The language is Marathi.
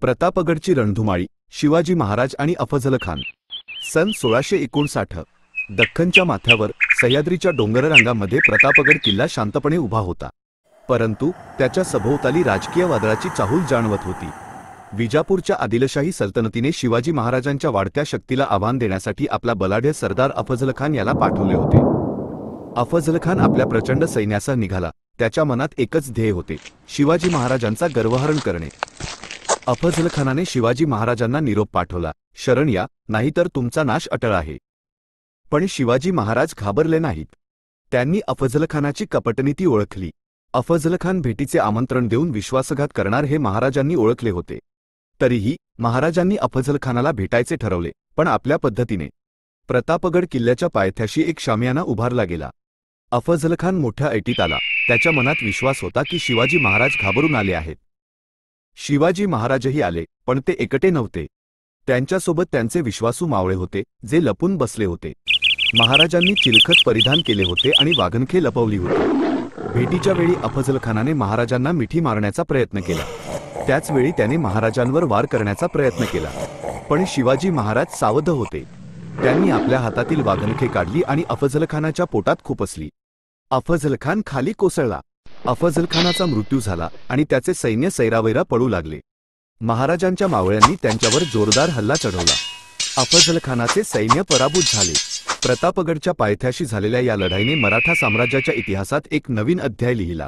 प्रतापगडची रणधुमाळी, शिवाजी महाराज आणि अफझल खान. सन 1659. दख्खनच्या माथ्यावर सह्याद्रीच्या डोंगररांगांमध्ये प्रतापगड किल्ला शांतपणे उभा होता. परंतु त्याच्या सभोवताली राजकीय वादळाची चाहूल जाणवत होती. विजापूरच्या आदिलशाही सल्तनतीने शिवाजी महाराजांच्या वाढत्या शक्तीला आव्हान देण्यासाठी आपला बलाढ्य सरदार अफझल खान याला पाठवले होते. अफझल खान आपल्या प्रचंड सैन्यासह निघाला. त्याच्या मनात एकच ध्येय होते, शिवाजी महाराजांचा गर्वहरण करणे. अफझल खानाने शिवाजी महाराजांना निरोप पाठवला, शरण या, नाहीतर तुमचा नाश अटळ आहे. पण शिवाजी महाराज घाबरले नाहीत. त्यांनी अफझल खानाची कपटनीती ओळखली. अफझल खान भेटीचे आमंत्रण देऊन विश्वासघात करणार हे महाराजांनी ओळखले होते. तरीही महाराजांनी अफझल खानाला भेटायचे ठरवले, पण आपल्या पद्धतीने. प्रतापगड किल्ल्याच्या पायथ्याशी एक शामियाना उभारला गेला. अफझल खान मोठ्या ऐटीत आला. त्याच्या मनात विश्वास होता की शिवाजी महाराज घाबरून आले आहेत. शिवाजी महाराजही आले, पण ते एकटे नव्हते. त्यांच्यासोबत त्यांचे विश्वासू मावळे होते, जे लपून बसले होते. महाराजांनी चिलखत परिधान केले होते आणि वाघनखे लपवली होती. भेटीच्या वेळी अफझल खानाने महाराजांना मिठी मारण्याचा प्रयत्न केला. त्याच वेळी त्याने महाराजांवर वार करण्याचा प्रयत्न केला. पण शिवाजी महाराज सावध होते. त्यांनी आपल्या हातातील वाघनखे काढली आणि अफझल खानाच्या पोटात खुपसली. अफझल खान खाली कोसळला. अफझल खानाचा मृत्यू झाला आणि त्याचे सैन्य सैरावैरा पळू लागले. महाराजांच्या मावळ्यांनी त्यांच्यावर जोरदार हल्ला चढवला. अफझल खानाचे सैन्य पराभूत झाले. प्रतापगडच्या पायथ्याशी झालेल्या या लढाईने मराठा साम्राज्याच्या इतिहासात एक नवीन अध्याय लिहिला.